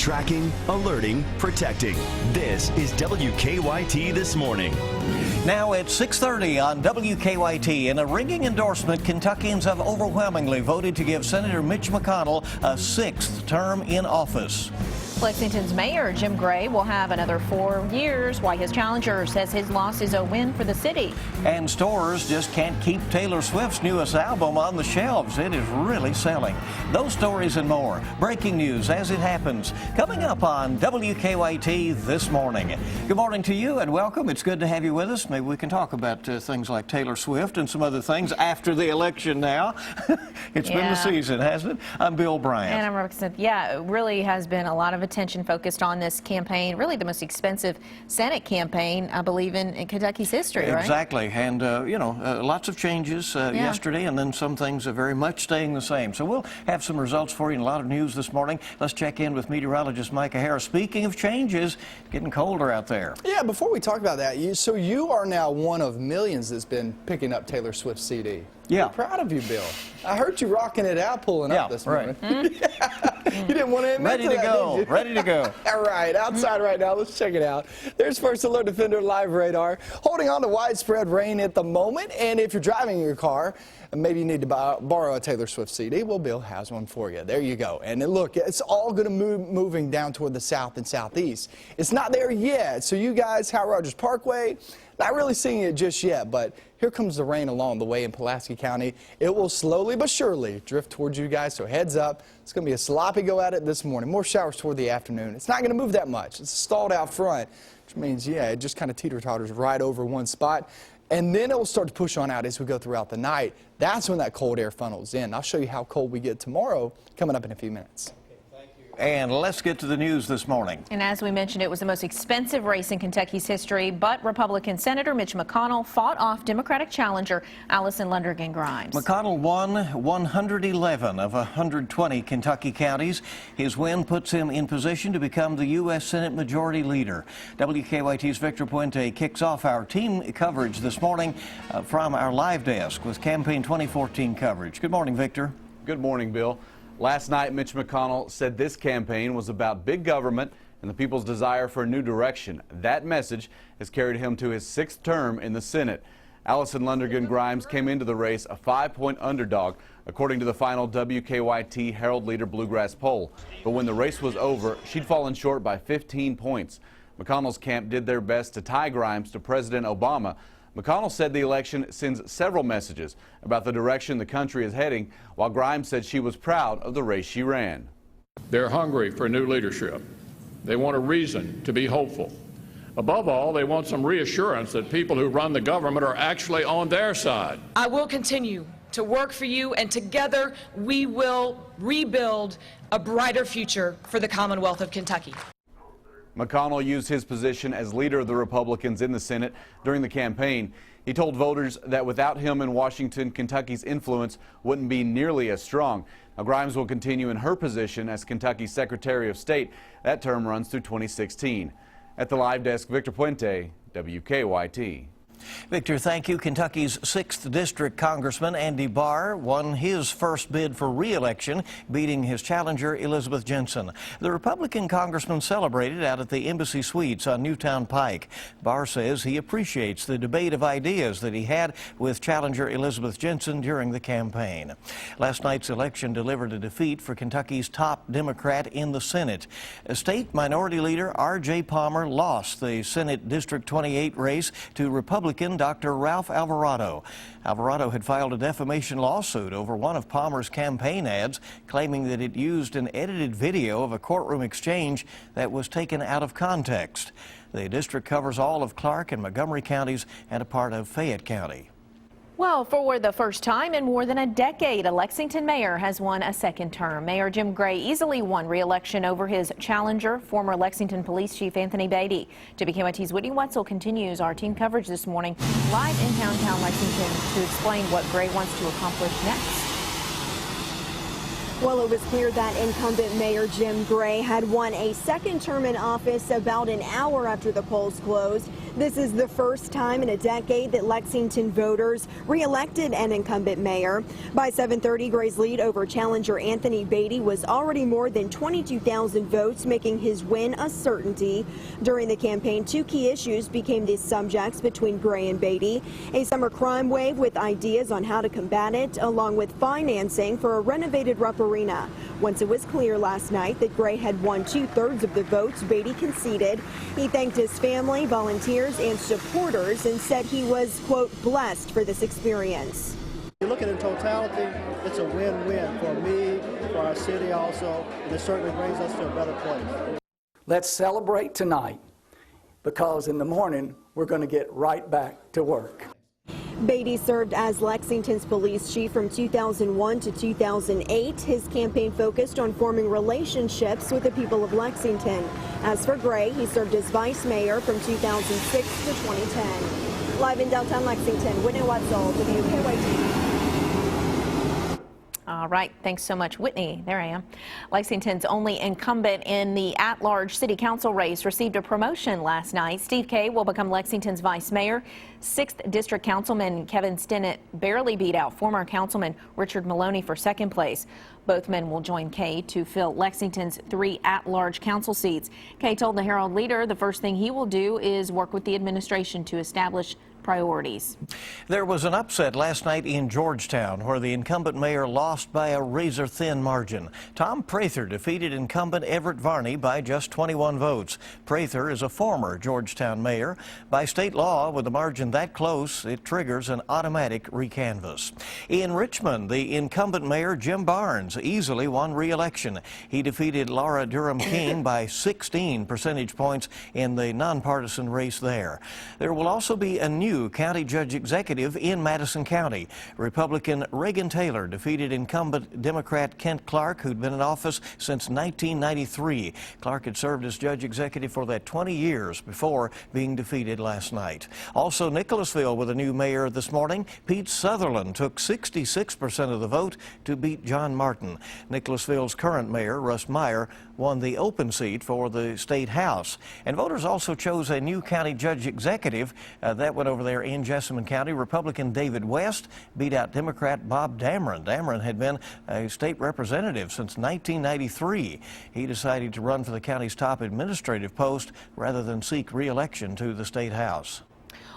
Tracking, alerting, protecting. This is WKYT This Morning. Now at 6:30 on WKYT, in a ringing endorsement, Kentuckians have overwhelmingly voted to give Senator Mitch McConnell a 6th term in office. Lexington's Mayor Jim Gray will have another 4 years, while his challenger says his loss is a win for the city. And stores just can't keep Taylor Swift's newest album on the shelves. It is really selling. Those stories and more. Breaking news as it happens. Coming up on WKYT This Morning. Good morning to you and welcome. It's good to have you with us. Maybe we can talk about things like Taylor Swift and some other things after the election now. It's been the season, hasn't it? I'm Bill Bryant. And I'm Roxanne. Yeah, it really has been a lot of attention focused on this campaign, really the most expensive Senate campaign, I believe, in Kentucky's history, right? Exactly. And, lots of changes yesterday, and then some things are very much staying the same. So we'll have some results for you and a lot of news this morning. Let's check in with meteorologist Micah Harris. Speaking of changes, getting colder out there. Yeah, before we talk about that, you are now one of millions that's been picking up Taylor Swift's CD. Yeah. I'm proud of you, Bill. I heard you rocking it out, pulling up this morning. Right. You didn't want to admit Ready to to that, go. did you? Ready to go. All right, outside right now. Let's check it out. There's First Alert Defender Live Radar. Holding on to widespread rain at the moment. And if you're driving your car, maybe you need to borrow a Taylor Swift CD. Well, Bill has one for you. There you go. And look, it's all going to moving down toward the south and southeast. It's not there yet. So you guys, Howard Rogers Parkway, not really seeing it just yet, but here comes the rain along the way in Pulaski County. It will slowly but surely drift towards you guys, so heads up. It's going to be a sloppy go at it this morning. More showers toward the afternoon. It's not going to move that much. It's stalled out front, which means, it just kind of teeter-totters right over one spot. And then it will start to push on out as we go throughout the night. That's when that cold air funnels in. I'll show you how cold we get tomorrow coming up in a few minutes. And let's get to the news this morning. And as we mentioned, it was the most expensive race in Kentucky's history, but Republican Senator Mitch McConnell fought off Democratic challenger Allison Lundergan Grimes. McConnell won 111 of 120 Kentucky counties. His win puts him in position to become the U.S. Senate Majority Leader. WKYT's Victor Puente kicks off our team coverage this morning from our live desk with Campaign 2014 coverage. Good morning, Victor. Good morning, Bill. Last night, Mitch McConnell said this campaign was about big government and the people's desire for a new direction. That message has carried him to his 6th term in the Senate. Allison Lundergan Grimes came into the race a 5-point underdog, according to the final WKYT Herald Leader Bluegrass poll. But when the race was over, she'd fallen short by 15 points. McConnell's camp did their best to tie Grimes to President Obama. McConnell said the election sends several messages about the direction the country is heading, while Grimes said she was proud of the race she ran. They're hungry for new leadership. They want a reason to be hopeful. Above all, they want some reassurance that people who run the government are actually on their side. I will continue to work for you, and together we will rebuild a brighter future for the Commonwealth of Kentucky. McConnell used his position as leader of the Republicans in the Senate during the campaign. He told voters that without him in Washington, Kentucky's influence wouldn't be nearly as strong. Now, Grimes will continue in her position as Kentucky's Secretary of State. That term runs through 2016. At the live desk, Victor Puente, WKYT. Victor, thank you. Kentucky's 6th District Congressman Andy Barr won his first bid for re-election, beating his challenger Elizabeth Jensen. The Republican congressman celebrated out at the Embassy Suites on Newtown Pike. Barr says he appreciates the debate of ideas that he had with challenger Elizabeth Jensen during the campaign. Last night's election delivered a defeat for Kentucky's top Democrat in the Senate. State Minority Leader R.J. Palmer lost the Senate District 28 race to Republican Dr. Ralph Alvarado. Alvarado had filed a defamation lawsuit over one of Palmer's campaign ads, claiming that it used an edited video of a courtroom exchange that was taken out of context. The district covers all of Clark and Montgomery counties and a part of Fayette County. Well, for the first time in more than a decade, a Lexington mayor has won a 2nd term. Mayor Jim Gray easily won re-election over his challenger, former Lexington Police Chief Anthony Beatty. WKYT's Whitney Wetzel continues our team coverage this morning live in downtown Lexington to explain what Gray wants to accomplish next. Well, it was clear that incumbent Mayor Jim Gray had won a second term in office about an hour after the polls closed. This is the first time in a decade that Lexington voters re-elected an incumbent mayor. By 7:30, Gray's lead over challenger Anthony Beatty was already more than 22,000 votes, making his win a certainty. During the campaign, two key issues became the subjects between Gray and Beatty: a summer crime wave with ideas on how to combat it, along with financing for a renovated Rupp Arena. Once it was clear last night that Gray had won 2/3 of the votes, Beatty conceded. He thanked his family, volunteers, and supporters and said he was, quote, blessed for this experience. You look at it in totality, it's a win-win for me, for our city also, and it certainly brings us to a better place. Let's celebrate tonight, because in the morning we're going to get right back to work. Beatty served as Lexington's police chief from 2001 to 2008. His campaign focused on forming relationships with the people of Lexington. As for Gray, he served as vice mayor from 2006 to 2010. Live in downtown Lexington, Whitney Wetzel, WKYT. All right, thanks so much, Whitney. There I am. Lexington's only incumbent in the at-large city council race received a promotion last night. Steve Kay will become Lexington's vice mayor. 6th District Councilman Kevin Stinnett barely beat out former Councilman Richard Maloney for second place. Both men will join Kay to fill Lexington's 3 at-large council seats. Kay told the Herald Leader the first thing he will do is work with the administration to establish priorities. There was an upset last night in Georgetown where the incumbent mayor lost by a razor-thin margin. Tom Prather defeated incumbent Everett Varney by just 21 votes. Prather is a former Georgetown mayor. By state law, with a margin that close, it triggers an automatic recanvass. In Richmond, the incumbent mayor Jim Barnes easily won re-election. He defeated Laura Durham King by 16 percentage points in the nonpartisan race there. There will also be a new county judge executive in Madison County. Republican Reagan Taylor defeated incumbent Democrat Kent Clark, who'd been in office since 1993. Clark had served as judge executive for that 20 years before being defeated last night. Also, Nicholasville with a new mayor this morning. Pete Sutherland took 66% of the vote to beat John Martin. Nicholasville's current mayor, Russ Meyer, won the open seat for the state house. And voters also chose a new county judge executive. That went over there in Jessamine County. Republican David West beat out Democrat Bob Dameron. Dameron had been a state representative since 1993. He decided to run for the county's top administrative post rather than seek re-election to the state house.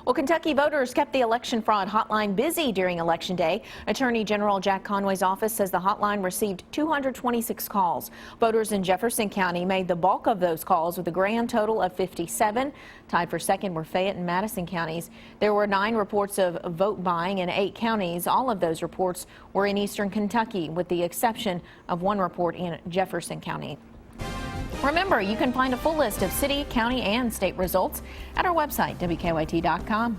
Well, Kentucky voters kept the election fraud hotline busy during Election Day. Attorney General Jack Conway's office says the hotline received 226 calls. Voters in Jefferson County made the bulk of those calls with a grand total of 57. Tied for second were Fayette and Madison counties. There were 9 reports of vote buying in 8 counties. All of those reports were in eastern Kentucky, with the exception of 1 report in Jefferson County. Remember, you can find a full list of city, county, and state results at our website, WKYT.com.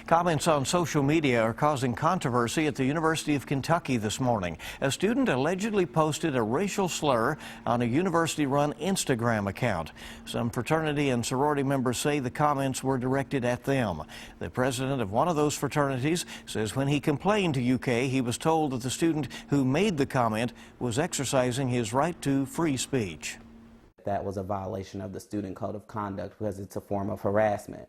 Comments on social media are causing controversy at the University of Kentucky this morning. A student allegedly posted a racial slur on a university-run Instagram account. Some fraternity and sorority members say the comments were directed at them. The president of one of those fraternities says when he complained to UK, he was told that the student who made the comment was exercising his right to free speech. That was a violation of the student code of conduct because it's a form of harassment.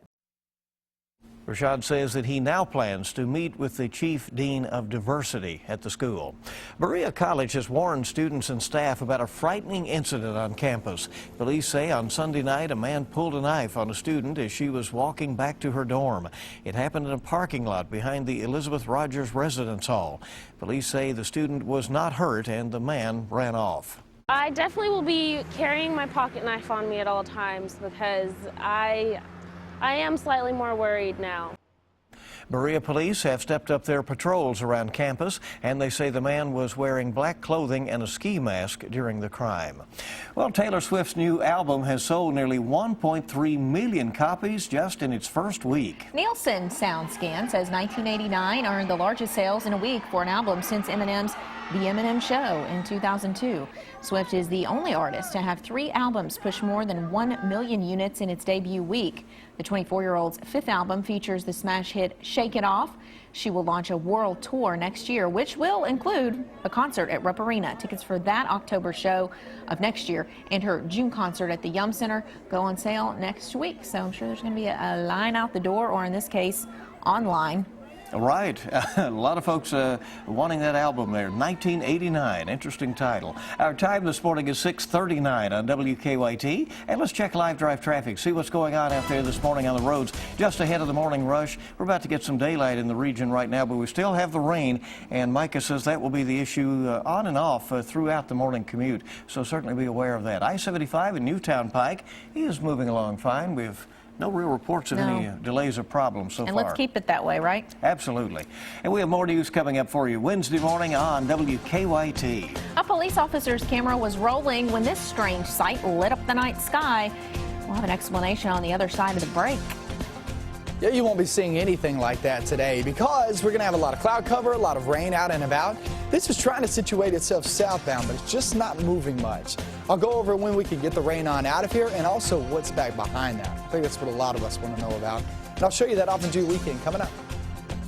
Rashad says that he now plans to meet with the chief dean of diversity at the school. Berea College has warned students and staff about a frightening incident on campus. Police say on Sunday night a man pulled a knife on a student as she was walking back to her dorm. It happened in a parking lot behind the Elizabeth Rogers Residence Hall. Police say the student was not hurt and the man ran off. I definitely will be carrying my pocket knife on me at all times because I am slightly more worried now. Berea police have stepped up their patrols around campus, and they say the man was wearing black clothing and a ski mask during the crime. Well, Taylor Swift's new album has sold nearly 1.3 million copies just in its first week. Nielsen SoundScan says 1989 earned the largest sales in a week for an album since Eminem's The Eminem Show in 2002. Swift is the only artist to have 3 albums push more than 1 million units in its debut week. The 24-year-old's 5th album features the smash hit Shake It Off. She will launch a world tour next year, which will include a concert at Rupp Arena. Tickets for that October show of next year and her June concert at the Yum Center go on sale next week. So I'm sure there's going to be a line out the door, or in this case, online. Right. A lot of folks wanting that album there. 1989. Interesting title. Our time this morning is 6:39 on WKYT. And let's check live drive traffic. See what's going on out there this morning on the roads. Just ahead of the morning rush. We're about to get some daylight in the region right now, but we still have the rain. And Micah says that will be the issue on and off throughout the morning commute. So certainly be aware of that. I-75 in Newtown Pike is moving along fine. We've no real reports of any delays or problems so far. And let's keep it that way, right? Absolutely. And we have more news coming up for you Wednesday morning on WKYT. A police officer's camera was rolling when this strange sight lit up the night sky. We'll have an explanation on the other side of the break. Yeah, you won't be seeing anything like that today because we're going to have a lot of cloud cover, a lot of rain out and about. This is trying to situate itself southbound, but it's just not moving much. I'll go over when we can get the rain on out of here and also what's back behind that. I think that's what a lot of us want to know about. And I'll show you that off and due weekend coming up.